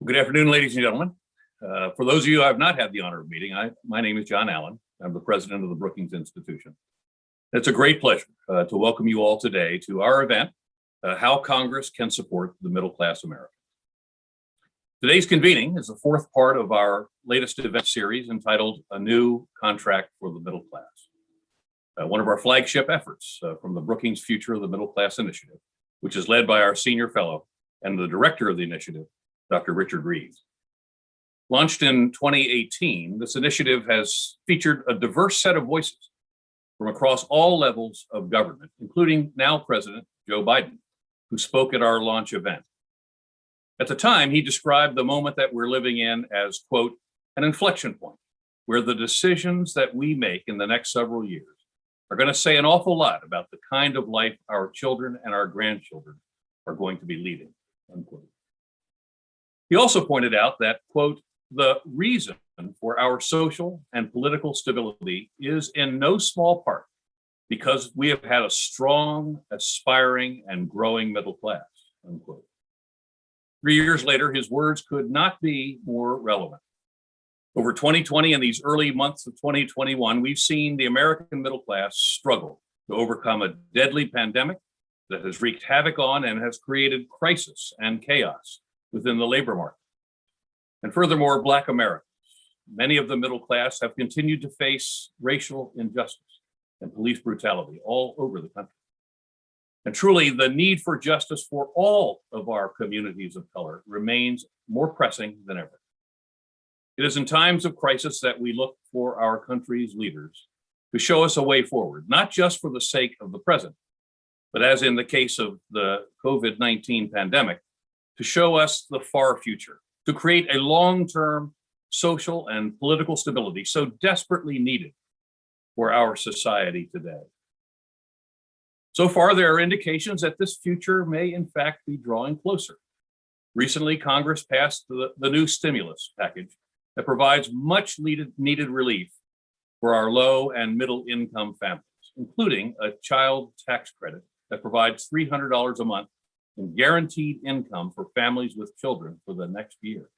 Good afternoon, ladies and gentlemen. For those of you I have not had the honor of meeting, my name is John Allen. I'm the president of the Brookings Institution. It's a great pleasure to welcome you all today to our event, How Congress Can Support the Middle Class American. Today's convening is the fourth part of our latest event series entitled A New Contract for the Middle Class, one of our flagship efforts from the Brookings Future of the Middle Class Initiative, which is led by our senior fellow and the director of the initiative, Dr. Richard Reeves. Launched in 2018, this initiative has featured a diverse set of voices from across all levels of government, including now President Joe Biden, who spoke at our launch event. At the time, he described the moment that we're living in as, quote, an inflection point, where the decisions that we make in the next several years are going to say an awful lot about the kind of life our children and our grandchildren are going to be leading, unquote. He also pointed out that, quote, the reason for our social and political stability is in no small part because we have had a strong, aspiring, and growing middle class, unquote. 3 years later, his words could not be more relevant. Over 2020 and these early months of 2021, we've seen the American middle class struggle to overcome a deadly pandemic that has wreaked havoc on and has created crisis and chaos within the labor market. And furthermore, Black Americans, many of the middle class, have continued to face racial injustice and police brutality all over the country. And truly, the need for justice for all of our communities of color remains more pressing than ever. It is in times of crisis that we look for our country's leaders to show us a way forward, not just for the sake of the present, but as in the case of the COVID-19 pandemic, to show us the far future, to create a long-term social and political stability so desperately needed for our society today. So far, there are indications that this future may in fact be drawing closer. Recently, Congress passed the new stimulus package that provides much needed relief for our low and middle income families, including a child tax credit that provides $300 a month in guaranteed income for families with children for the next year.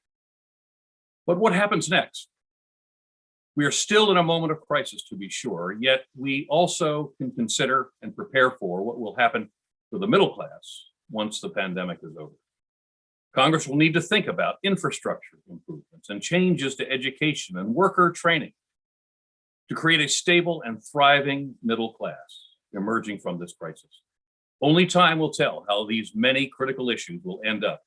But what happens next? We are still in a moment of crisis, to be sure, yet we also can consider and prepare for what will happen for the middle class once the pandemic is over. Congress will need to think about infrastructure improvements and changes to education and worker training to create a stable and thriving middle class emerging from this crisis. Only time will tell how these many critical issues will end up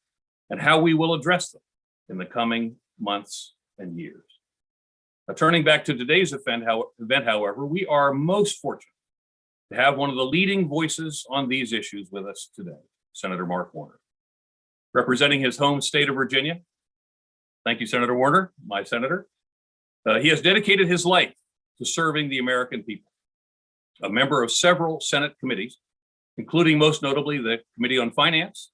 and how we will address them in the coming months and years. Now, turning back to today's event, however, we are most fortunate to have one of the leading voices on these issues with us today, Senator Mark Warner. Representing his home state of Virginia, thank you, Senator Warner, my senator. He has dedicated his life to serving the American people. A member of several Senate committees, including most notably the Committee on Finance,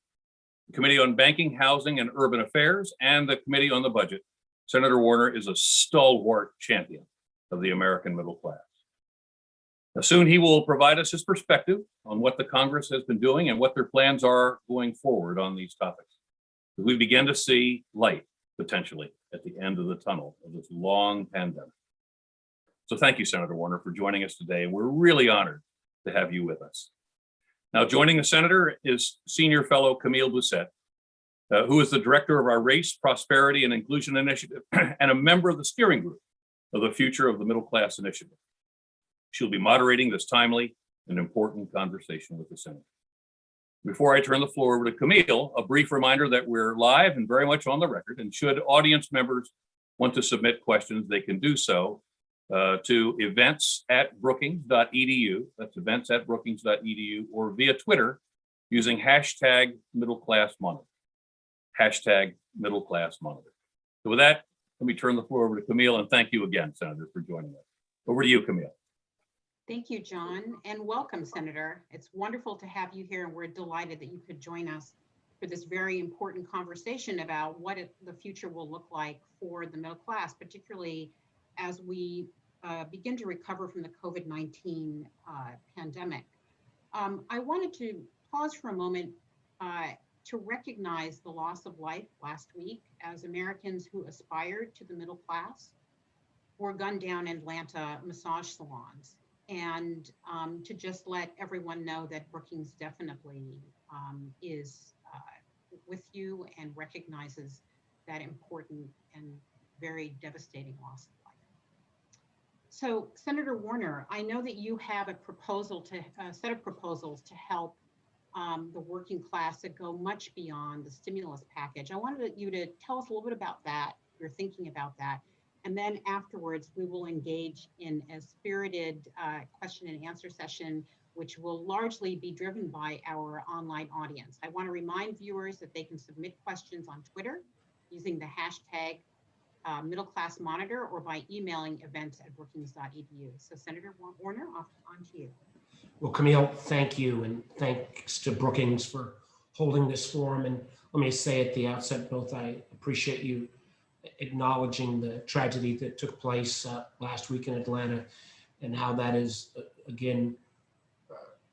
the Committee on Banking, Housing, and Urban Affairs, and the Committee on the Budget, Senator Warner is a stalwart champion of the American middle class. Now, soon he will provide us his perspective on what the Congress has been doing and what their plans are going forward on these topics. We begin to see light, potentially, at the end of the tunnel of this long pandemic. So thank you, Senator Warner, for joining us today. We're really honored to have you with us. Now, joining the senator is senior fellow Camille Busette, who is the director of our Race, Prosperity, and Inclusion Initiative and a member of the steering group of the Future of the Middle Class Initiative. She'll be moderating this timely and important conversation with the Senate. Before I turn the floor over to Camille, a brief reminder that we're live and very much on the record, and should audience members want to submit questions, they can do so to events@brookings.edu, that's events@brookings.edu, or via Twitter using hashtag #middleclassmonitor, hashtag #middleclassmonitor. So with that, let me turn the floor over to Camille, and thank you again, Senator, for joining us. Over to you, Camille. Thank you, John, and welcome, Senator. It's wonderful to have you here, and we're delighted that you could join us for this very important conversation about what the future will look like for the middle class, particularly as we begin to recover from the COVID-19 pandemic. I wanted to pause for a moment to recognize the loss of life last week as Americans who aspired to the middle class were gunned down in Atlanta massage salons. And to just let everyone know that Brookings definitely is with you and recognizes that important and very devastating loss of life. So, Senator Warner, I know that you have a set of proposals to help the working class that go much beyond the stimulus package. I wanted you to tell us a little bit about that, your thinking about that. And then afterwards, we will engage in a spirited question and answer session, which will largely be driven by our online audience. I want to remind viewers that they can submit questions on Twitter using the hashtag Middle Class Monitor or by emailing events@brookings.edu. So Senator Warner, on to you. Well, Camille, thank you. And thanks to Brookings for holding this forum. And let me say at the outset, both I appreciate you acknowledging the tragedy that took place last week in Atlanta and how that is, again,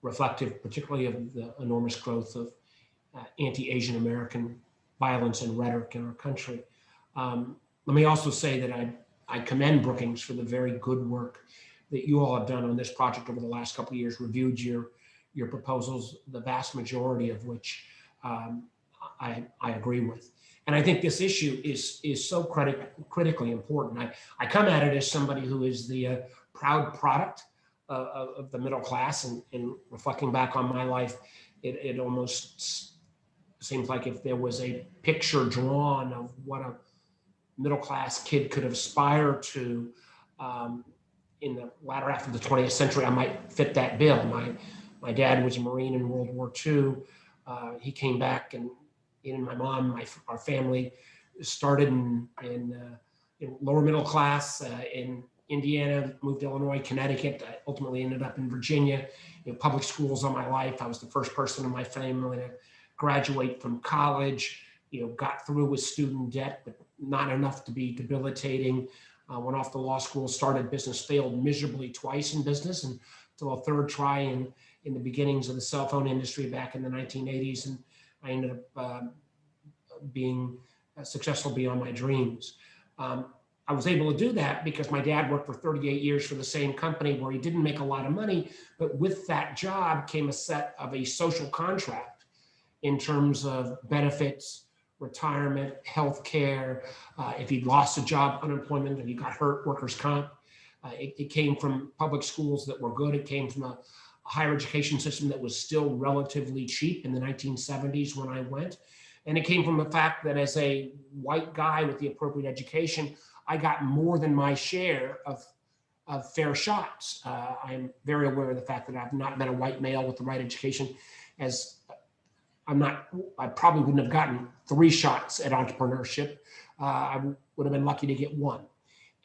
reflective, particularly of the enormous growth of anti-Asian American violence and rhetoric in our country. Let me also say that I commend Brookings for the very good work that you all have done on this project over the last couple of years, reviewed your proposals, the vast majority of which I agree with. And I think this issue is so critically important. I come at it as somebody who is the proud product of the middle class, and reflecting back on my life, it almost seems like if there was a picture drawn of what a middle class kid could aspire to in the latter half of the 20th century, I might fit that bill. My dad was a Marine in World War II. He came back, and my mom, our family started in lower middle class in Indiana, moved to Illinois, Connecticut. I ultimately ended up in Virginia. Public schools all my life. I was the first person in my family to graduate from college. Got through with student debt, but not enough to be debilitating. Went off to law school, started business, failed miserably twice in business, and until a third try in the beginnings of the cell phone industry back in the 1980s. And I ended up being successful beyond my dreams. I was able to do that because my dad worked for 38 years for the same company where he didn't make a lot of money, but with that job came a set of a social contract in terms of benefits, retirement, health care, if he lost a job, unemployment, and he got hurt, workers' comp. It came from public schools that were good. It came from a higher education system that was still relatively cheap in the 1970s when I went. And it came from the fact that as a white guy with the appropriate education, I got more than my share of fair shots. I'm very aware of the fact that I've not been a white male with the right education, as I probably wouldn't have gotten 3 shots at entrepreneurship. I would have been lucky to get 1.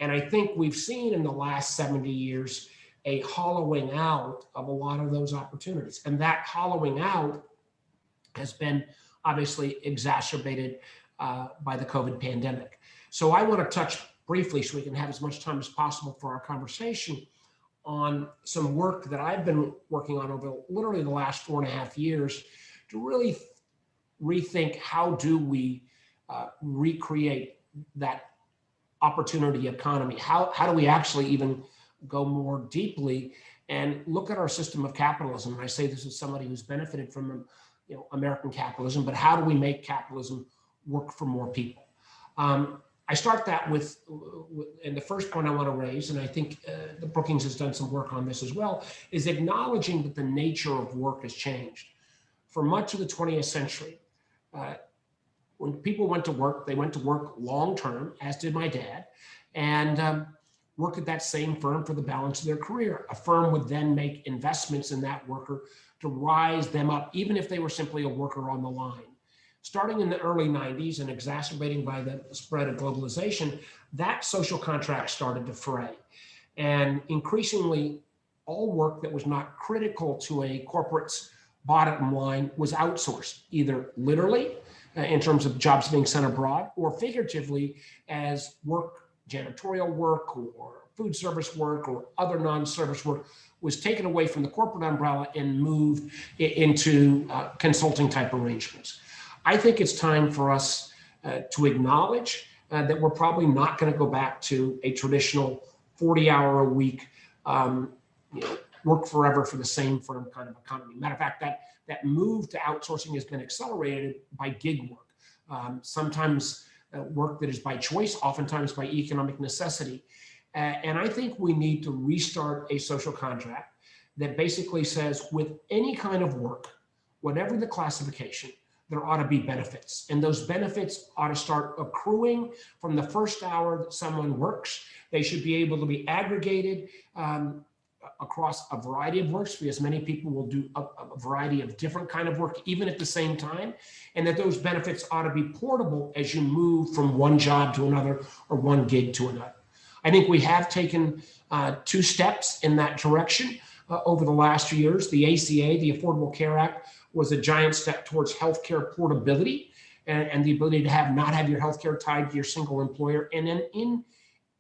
And I think we've seen in the last 70 years a hollowing out of a lot of those opportunities. And that hollowing out has been obviously exacerbated by the COVID pandemic. So I want to touch briefly, so we can have as much time as possible for our conversation, on some work that I've been working on over literally the last 4.5 years to really rethink how do we recreate that opportunity economy? How do we actually even go more deeply and look at our system of capitalism? And I say this as somebody who's benefited from American capitalism, but how do we make capitalism work for more people? I start that with, and the first point I want to raise, and I think the Brookings has done some work on this as well, is acknowledging that the nature of work has changed. For much of the 20th century, when people went to work, they went to work long-term, as did my dad, and worked at that same firm for the balance of their career. A firm would then make investments in that worker to rise them up, even if they were simply a worker on the line. Starting in the early 90s and exacerbating by the spread of globalization, that social contract started to fray. And increasingly, all work that was not critical to a corporate's bottom line was outsourced, either literally in terms of jobs being sent abroad, or figuratively as work, janitorial work or food service work or other non-service work was taken away from the corporate umbrella and moved into consulting type arrangements. I think it's time for us to acknowledge that we're probably not going to go back to a traditional 40-hour-a-week, work forever for the same firm kind of economy. Matter of fact, that move to outsourcing has been accelerated by gig work. Sometimes work that is by choice, oftentimes by economic necessity. And I think we need to restart a social contract that basically says with any kind of work, whatever the classification, there ought to be benefits. And those benefits ought to start accruing from the first hour that someone works. They should be able to be aggregated across a variety of works, because many people will do a variety of different kind of work, even at the same time, and that those benefits ought to be portable as you move from one job to another or one gig to another. I think we have taken 2 steps in that direction over the last few years. The ACA, the Affordable Care Act, was a giant step towards healthcare portability and the ability to not have your healthcare tied to your single employer. And then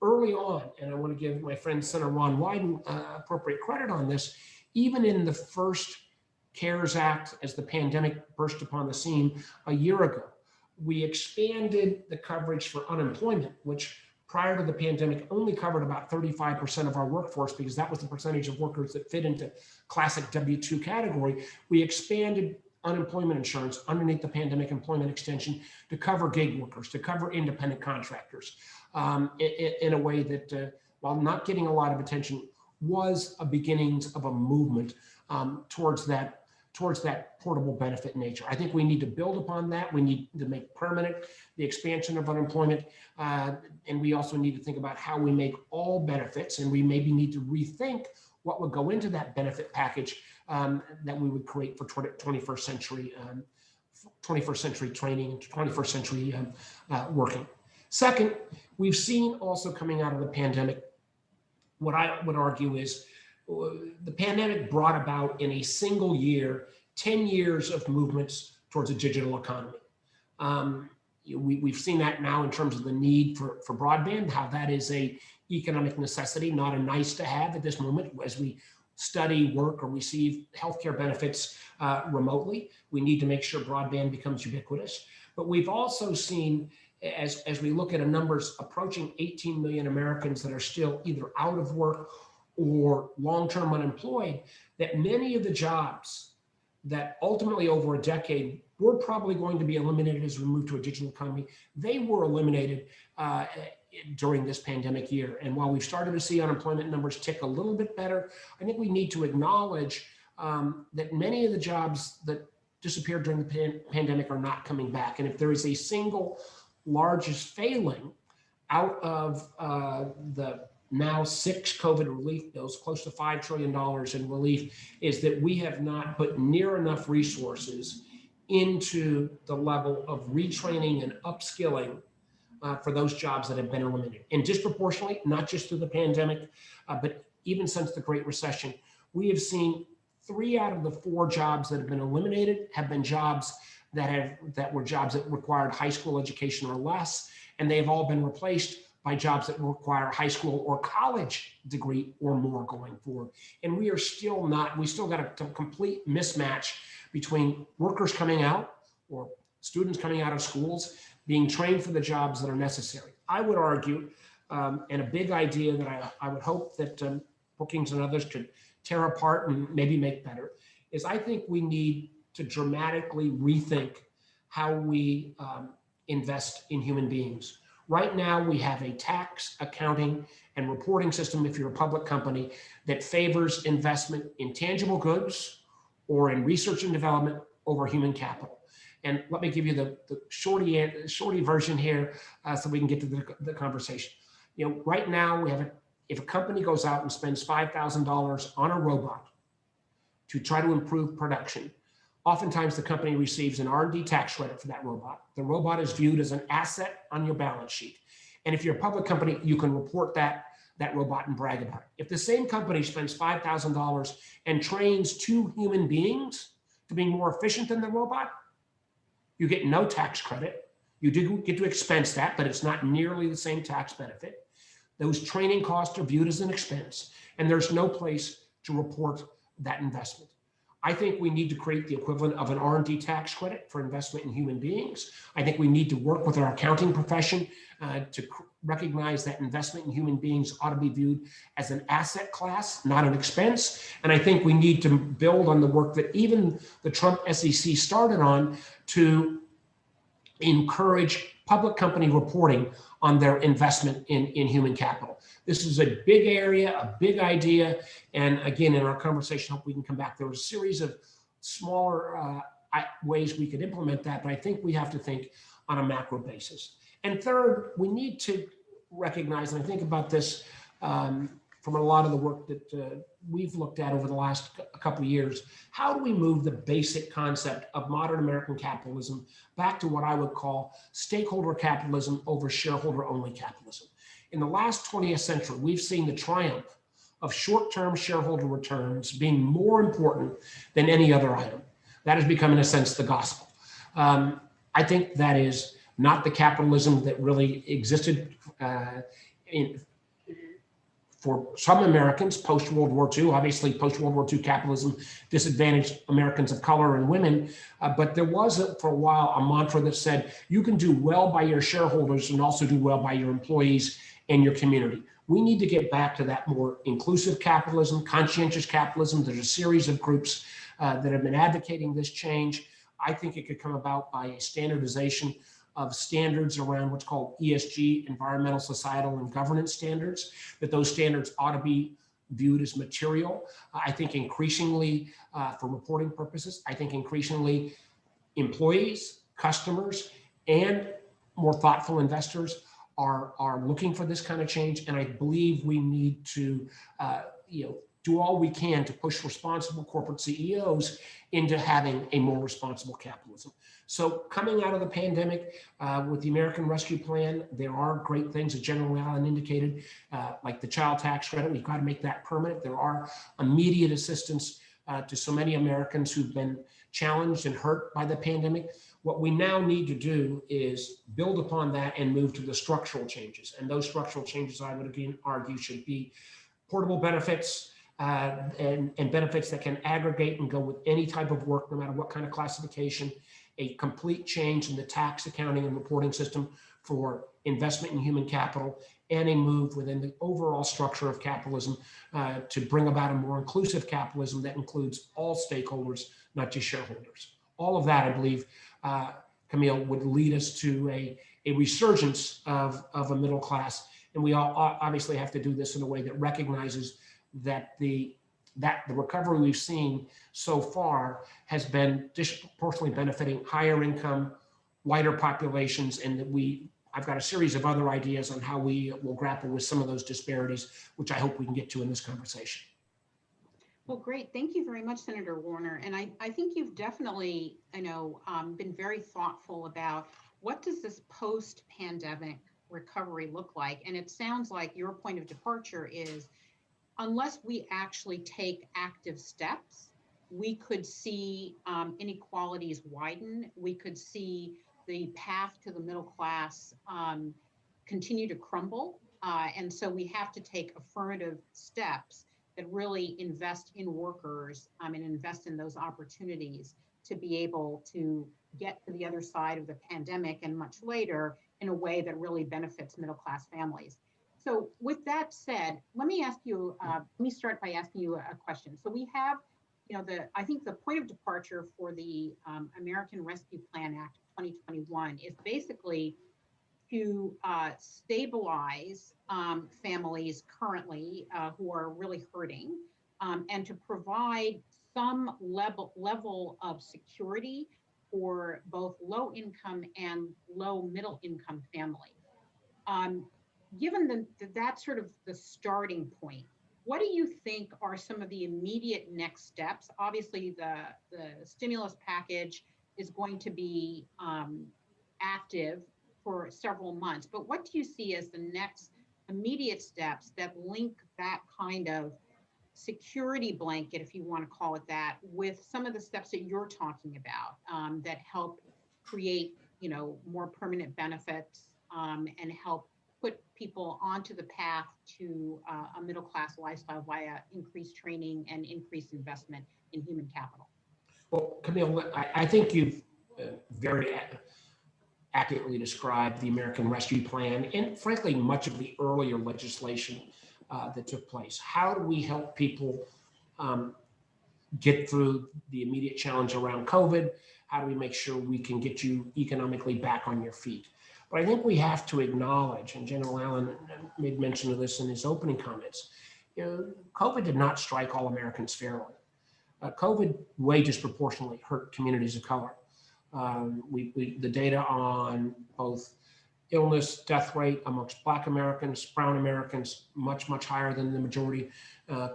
early on, and I want to give my friend Senator Ron Wyden appropriate credit on this, even in the first CARES Act, as the pandemic burst upon the scene a year ago, we expanded the coverage for unemployment, which prior to the pandemic only covered about 35% of our workforce, because that was the percentage of workers that fit into classic W-2 category. We expanded unemployment insurance underneath the pandemic employment extension to cover gig workers, to cover independent contractors, in a way that, while not getting a lot of attention, was a beginnings of a movement towards that portable benefit nature. I think we need to build upon that. We need to make permanent the expansion of unemployment. And we also need to think about how we make all benefits, and we maybe need to rethink what would go into that benefit package that we would create for 21st century training and 21st century working. Second, we've seen also coming out of the pandemic, what I would argue is the pandemic brought about in a single year 10 years of movements towards a digital economy. We've seen that now in terms of the need for broadband, how that is a economic necessity, not a nice to have at this moment as we study, work, or receive healthcare benefits remotely. We need to make sure broadband becomes ubiquitous. But we've also seen, as we look at numbers approaching 18 million Americans that are still either out of work or long-term unemployed, that many of the jobs that ultimately over a decade were probably going to be eliminated as we move to a digital economy, they were eliminated during this pandemic year. And while we've started to see unemployment numbers tick a little bit better, I think we need to acknowledge that many of the jobs that disappeared during the pandemic are not coming back. And if there is a single largest failing out of the now 6 COVID relief bills, close to $5 trillion in relief, is that we have not put near enough resources into the level of retraining and upskilling for those jobs that have been eliminated. And disproportionately, not just through the pandemic, but even since the Great Recession, we have seen 3 out of the 4 jobs that have been eliminated have been jobs that were jobs that required high school education or less, and they have all been replaced by jobs that require high school or college degree or more going forward. And we still got a complete mismatch between workers coming out or students coming out of schools being trained for the jobs that are necessary. I would argue, and a big idea that I would hope that Brookings and others could tear apart and maybe make better, is I think we need to dramatically rethink how we invest in human beings. Right now, we have a tax, accounting, and reporting system, if you're a public company, that favors investment in tangible goods or in research and development over human capital. And let me give you the shorty version here so we can get to the conversation. Right now, if a company goes out and spends $5,000 on a robot to try to improve production, oftentimes the company receives an R&D tax credit for that robot. The robot is viewed as an asset on your balance sheet. And if you're a public company, you can report that robot and brag about it. If the same company spends $5,000 and trains 2 human beings to be more efficient than the robot, you get no tax credit. You do get to expense that, but it's not nearly the same tax benefit. Those training costs are viewed as an expense, and there's no place to report that investment. I think we need to create the equivalent of an R&D tax credit for investment in human beings. I think we need to work with our accounting profession to recognize that investment in human beings ought to be viewed as an asset class, not an expense. And I think we need to build on the work that even the Trump SEC started on to encourage public company reporting on their investment in human capital. This is a big area, a big idea. And again, in our conversation, hope we can come back. There was a series of smaller ways we could implement that, but I think we have to think on a macro basis. And third, we need to recognize, and I think about this from a lot of the work that we've looked at over the last couple of years, how do we move the basic concept of modern American capitalism back to what I would call stakeholder capitalism over shareholder-only capitalism? In the last 20th century, we've seen the triumph of short-term shareholder returns being more important than any other item. That has become, in a sense, the gospel. I think that is not the capitalism that really existed for some Americans post-World War II. Obviously, post-World War II capitalism disadvantaged Americans of color and women, but there was, for a while, a mantra that said, you can do well by your shareholders and also do well by your employees and your community. We need to get back to that more inclusive capitalism, conscientious capitalism. There's a series of groups that have been advocating this change. I think it could come about by a standardization of standards around what's called ESG, environmental, societal, and governance standards, that those standards ought to be viewed as material. I think increasingly, for reporting purposes, I think increasingly employees, customers, and more thoughtful investors are looking for this kind of change. And I believe we need to do all we can to push responsible corporate CEOs into having a more responsible capitalism. So coming out of the pandemic with the American Rescue Plan, there are great things that General Allen indicated, like the child tax credit. We've got to make that permanent. There are immediate assistance to so many Americans who've been challenged and hurt by the pandemic. What we now need to do is build upon that and move to the structural changes. And those structural changes, I would again argue, should be portable benefits, and benefits that can aggregate and go with any type of work, no matter what kind of classification, a complete change in the tax accounting and reporting system for investment in human capital, and a move within the overall structure of capitalism to bring about a more inclusive capitalism that includes all stakeholders, not just shareholders. All of that, I believe, Camille, would lead us to a resurgence of a middle class. And we all obviously have to do this in a way that recognizes that the recovery we've seen so far has been disproportionately benefiting higher income, whiter populations, and that I've got a series of other ideas on how we will grapple with some of those disparities, which I hope we can get to in this conversation. Well, great. Thank you very much, Senator Warner. And I think you've definitely, been very thoughtful about what does this post-pandemic recovery look like? And it sounds like your point of departure is, unless we actually take active steps, we could see inequalities widen. We could see the path to the middle class continue to crumble. And so we have to take affirmative steps that really invest in workers and invest in those opportunities to be able to get to the other side of the pandemic and much later in a way that really benefits middle class families. So with that said, let me start by asking you a question. So we have, I think the point of departure for the American Rescue Plan Act of 2021 is basically to stabilize families currently who are really hurting, and to provide some level of security for both low income and low middle income families. Given that's sort of the starting point, what do you think are some of the immediate next steps? Obviously, the stimulus package is going to be active for several months, but what do you see as the next immediate steps that link that kind of security blanket, if you want to call it that, with some of the steps that you're talking about that help create, more permanent benefits and help put people onto the path to a middle class lifestyle via increased training and increased investment? in human capital. Well, Camille, I think you've very accurately described the American Rescue Plan and frankly, much of the earlier legislation that took place. How do we help people get through the immediate challenge around COVID? How do we make sure we can get you economically back on your feet? But I think we have to acknowledge, and General Allen made mention of this in his opening comments, COVID did not strike all Americans fairly. COVID way disproportionately hurt communities of color. The data on both illness, death rate amongst Black Americans, Brown Americans, much, much higher than the majority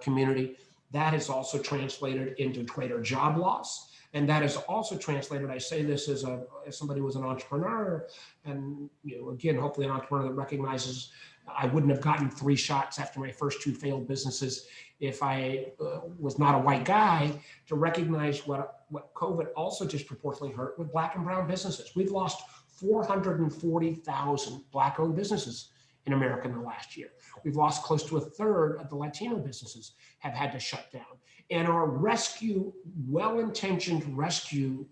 community. That has also translated into greater job loss. And that is also translated, I say this as somebody who was an entrepreneur, and again, hopefully an entrepreneur that recognizes I wouldn't have gotten 3 shots after my first 2 failed businesses if I was not a white guy, to recognize what COVID also disproportionately hurt with Black and Brown businesses. We've lost 440,000 Black-owned businesses in America in the last year. We've lost close to 1/3 of the Latino businesses have had to shut down. And our well-intentioned rescue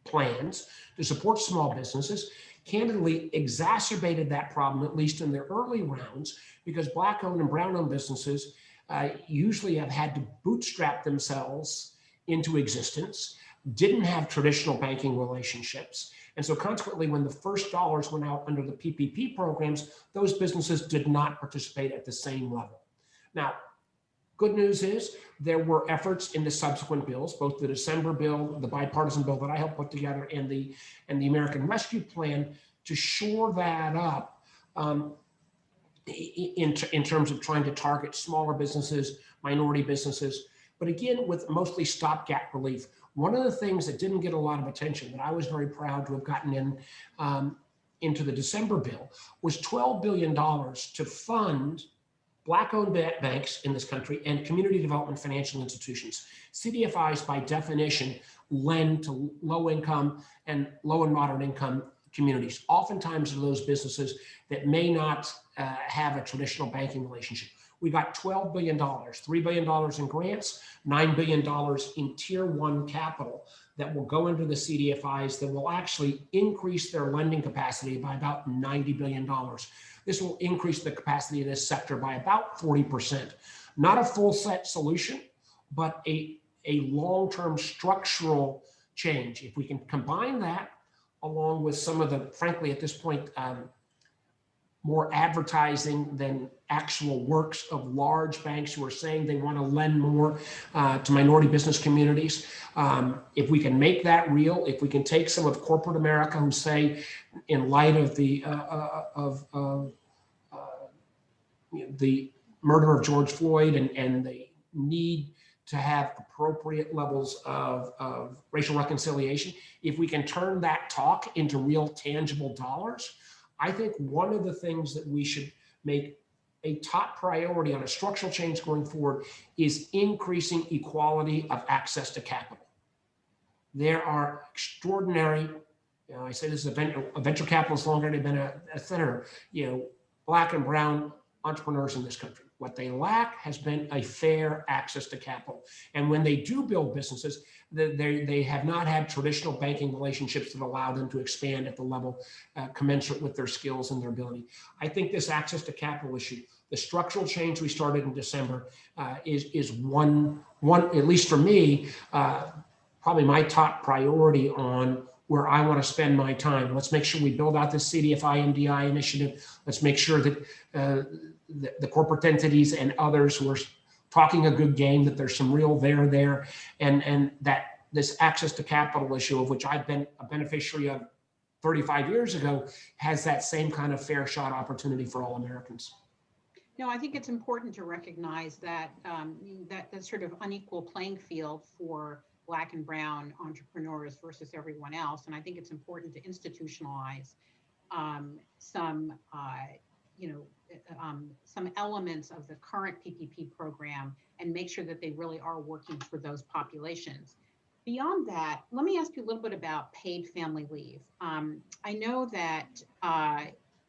plans to support small businesses candidly exacerbated that problem, at least in their early rounds, because Black-owned and Brown-owned businesses usually have had to bootstrap themselves into existence, didn't have traditional banking relationships. And so consequently, when the first dollars went out under the PPP programs, those businesses did not participate at the same level. Now, good news is there were efforts in the subsequent bills, both the December bill, the bipartisan bill that I helped put together, and the American Rescue Plan, to shore that up in terms of trying to target smaller businesses, minority businesses, but again, with mostly stopgap relief. One of the things that didn't get a lot of attention that I was very proud to have gotten into the December bill was $12 billion to fund Black-owned banks in this country and community development financial institutions. CDFIs, by definition, lend to low-income and low and moderate income communities, oftentimes to those businesses that may not have a traditional banking relationship. We got $12 billion, $3 billion in grants, $9 billion in tier 1 capital that will go into the CDFIs that will actually increase their lending capacity by about $90 billion. This will increase the capacity of this sector by about 40%. Not a full set solution, but a long-term structural change. If we can combine that along with some of the, frankly, at this point, more advertising than actual works of large banks who are saying they want to lend more to minority business communities. If we can make that real, if we can take some of corporate America who say, in light of the murder of George Floyd and the need to have appropriate levels of racial reconciliation, if we can turn that talk into real tangible dollars, I think one of the things that we should make a top priority on a structural change going forward is increasing equality of access to capital. There are extraordinary, I say this is a venture capitalist longer than I've been a senator, Black and Brown entrepreneurs in this country. What they lack has been a fair access to capital. And when they do build businesses, they have not had traditional banking relationships that allow them to expand at the level commensurate with their skills and their ability. I think this access to capital issue, the structural change we started in December is one, at least for me, probably my top priority on where I want to spend my time. Let's make sure we build out this CDFI MDI initiative. Let's make sure that the corporate entities and others who are talking a good game, that there's some real there, and that this access to capital issue, of which I've been a beneficiary of 35 years ago, has that same kind of fair shot opportunity for all Americans. No, I think it's important to recognize that that sort of unequal playing field for Black and Brown entrepreneurs versus everyone else. And I think it's important to institutionalize some elements of the current PPP program and make sure that they really are working for those populations. Beyond that, let me ask you a little bit about paid family leave. I know that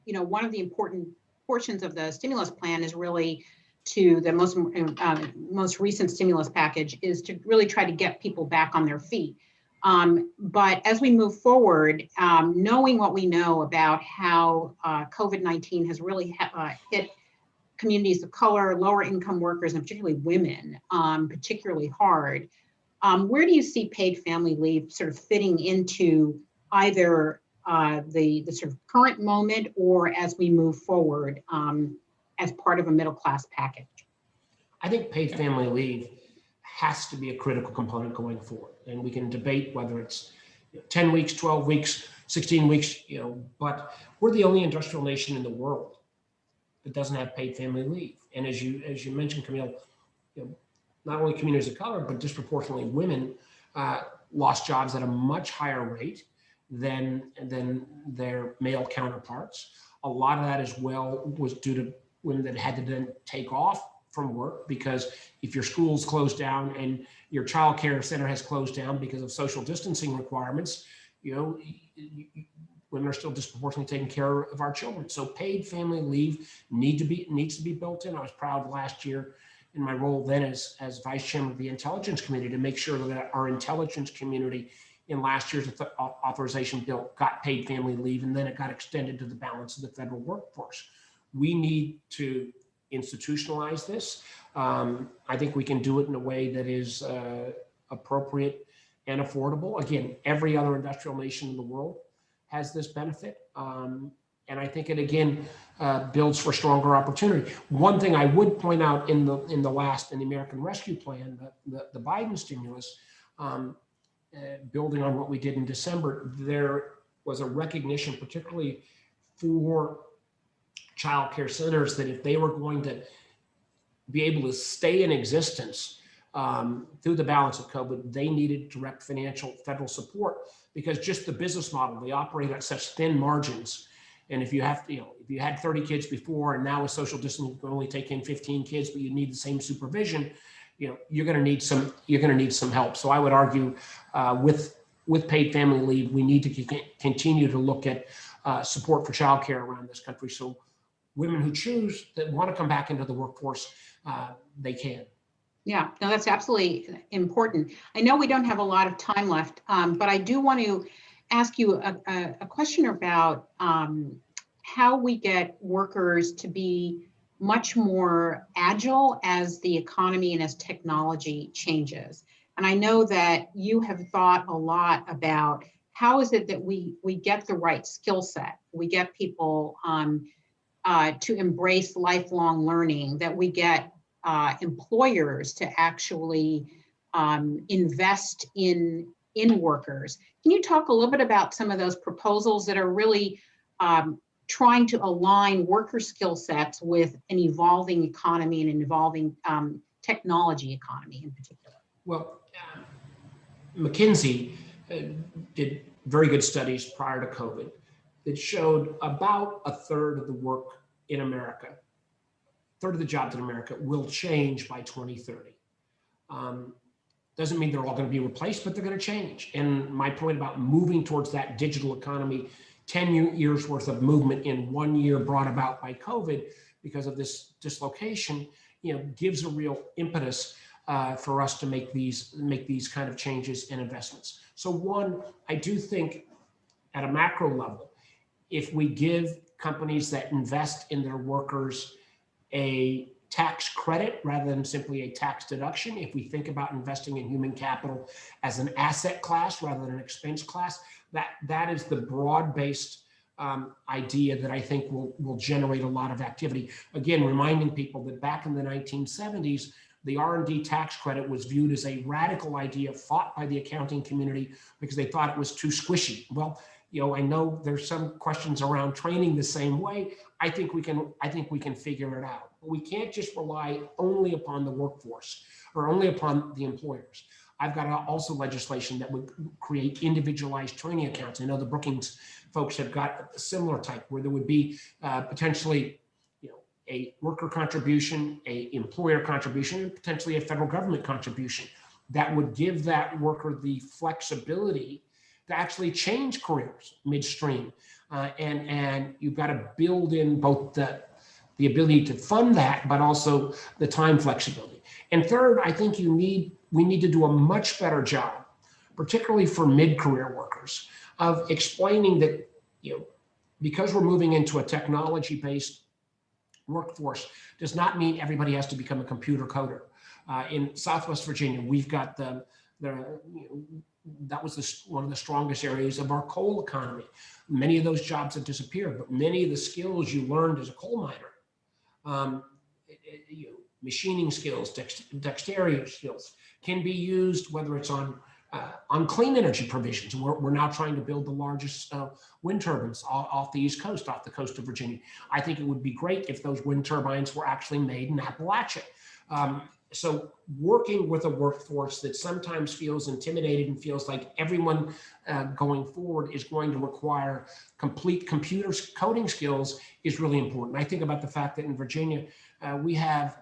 one of the important portions of the stimulus plan is really to the most recent stimulus package is to really try to get people back on their feet. But as we move forward, knowing what we know about how COVID-19 has really hit communities of color, lower income workers, and particularly women, particularly hard, where do you see paid family leave sort of fitting into either the sort of current moment or as we move forward as part of a middle class package? I think paid family leave has to be a critical component going forward. And we can debate whether it's 10 weeks, 12 weeks, 16 weeks, but we're the only industrial nation in the world that doesn't have paid family leave. And as you mentioned, Camille, not only communities of color, but disproportionately women lost jobs at a much higher rate than their male counterparts. A lot of that as well was due to women that had to then take off from work, because if your school's closed down and your child care center has closed down because of social distancing requirements, women are still disproportionately taking care of our children. So paid family leave needs to be built in. I was proud last year in my role then as vice chairman of the intelligence committee to make sure that our intelligence community in last year's authorization bill got paid family leave, and then it got extended to the balance of the federal workforce. We need to institutionalize this. I think we can do it in a way that is appropriate and affordable. Again, every other industrial nation in the world has this benefit. And I think it again builds for stronger opportunity. One thing I would point out in the American Rescue Plan, the Biden stimulus, building on what we did in December, there was a recognition, particularly for child care centers, that if they were going to be able to stay in existence through the balance of COVID, they needed direct financial federal support, because just the business model, they operate at such thin margins. And if you have, if you had 30 kids before, and now with social distancing, you can only take in 15 kids, but you need the same supervision, you're going to need some help. So I would argue with paid family leave, we need to continue to look at support for childcare around this country. So women who choose, that want to come back into the workforce, they can. Yeah, no, that's absolutely important. I know we don't have a lot of time left, but I do want to ask you a question about how we get workers to be much more agile as the economy and as technology changes. And I know that you have thought a lot about how is it that we get the right skill set, we get people to embrace lifelong learning, that we get employers to actually invest in workers. Can you talk a little bit about some of those proposals that are really trying to align worker skill sets with an evolving economy and an evolving technology economy in particular? Well, McKinsey did very good studies prior to COVID that showed about a third of the work in America, third of the jobs in America will change by 2030. Doesn't mean they're all going to be replaced, but they're going to change. And my point about moving towards that digital economy, 10 years worth of movement in 1 year brought about by COVID because of this dislocation, gives a real impetus for us to make these kind of changes and investments. So one, I do think at a macro level, if we give companies that invest in their workers a tax credit rather than simply a tax deduction, if we think about investing in human capital as an asset class rather than an expense class, that is the broad-based idea that I think will generate a lot of activity. Again, reminding people that back in the 1970s, the R&D tax credit was viewed as a radical idea fought by the accounting community because they thought it was too squishy. Well, I know there's some questions around training the same way. I think we can figure it out. But we can't just rely only upon the workforce or only upon the employers. I've got also legislation that would create individualized training accounts. I know the Brookings folks have got a similar type where there would be potentially a worker contribution, a employer contribution, and potentially a federal government contribution that would give that worker the flexibility to actually change careers midstream. And you've got to build in both the the ability to fund that, but also the time flexibility. And third, I think we need to do a much better job, particularly for mid-career workers, of explaining that, because we're moving into a technology-based workforce does not mean everybody has to become a computer coder. In Southwest Virginia, we've got that was one of the strongest areas of our coal economy. Many of those jobs have disappeared, but many of the skills you learned as a coal miner, machining skills, dexterity skills, can be used, whether it's on clean energy provisions. We're now trying to build the largest wind turbines off the East Coast, off the coast of Virginia. I think it would be great if those wind turbines were actually made in Appalachia. So working with a workforce that sometimes feels intimidated and feels like everyone going forward is going to require complete computer coding skills is really important. I think about the fact that in Virginia, we have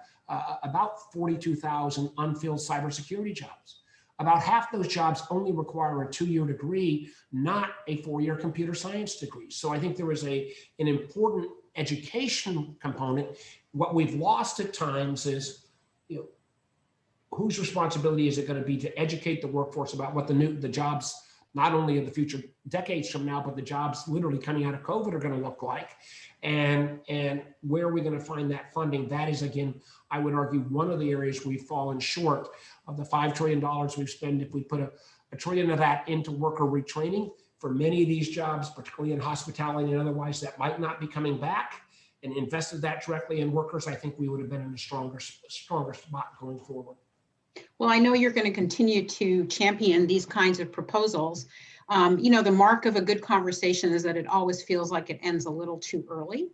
about 42,000 unfilled cybersecurity jobs. About half those jobs only require a 2-year degree, not a 4-year computer science degree. So I think there is an important education component. What we've lost at times is, whose responsibility is it going to be to educate the workforce about what the jobs, not only of the future decades from now, but the jobs literally coming out of COVID are going to look like, and where are we going to find that funding? That is, again, I would argue, one of the areas we've fallen short of the $5 trillion we've spent. If we put a trillion of that into worker retraining for many of these jobs, particularly in hospitality and otherwise, that might not be coming back, and invested that directly in workers, I think we would have been in a stronger spot going forward. Well, I know you're going to continue to champion these kinds of proposals. The mark of a good conversation is that it always feels like it ends a little too early.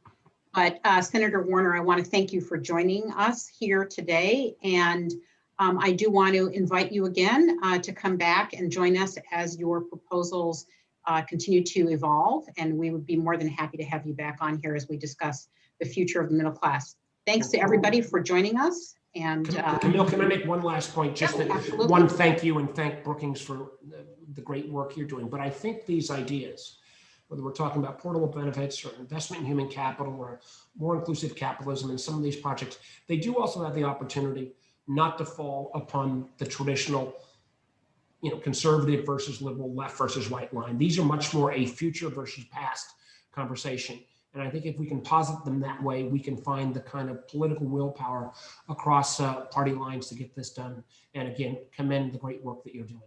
But Senator Warner, I want to thank you for joining us here today. And I do want to invite you again to come back and join us as your proposals continue to evolve. And we would be more than happy to have you back on here as we discuss the future of the middle class. Thanks to everybody for joining us. And Camille, can I make one last point? Just one thank you, and thank Brookings for the great work you're doing. But I think these ideas, whether we're talking about portable benefits or investment in human capital or more inclusive capitalism and some of these projects, they do also have the opportunity not to fall upon the traditional, conservative versus liberal, left versus right line. These are much more a future versus past conversation. And I think if we can posit them that way, we can find the kind of political willpower across party lines to get this done. And again, commend the great work that you're doing.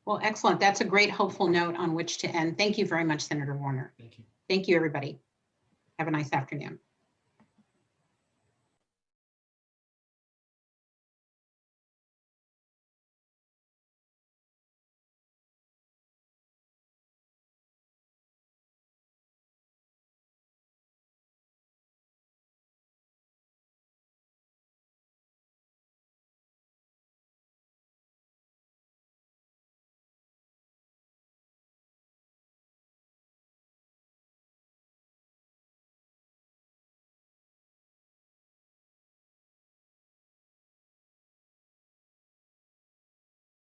well, excellent. That's a great hopeful note on which to end. Thank you very much, Senator Warner. Thank you. Thank you, everybody. Have a nice afternoon.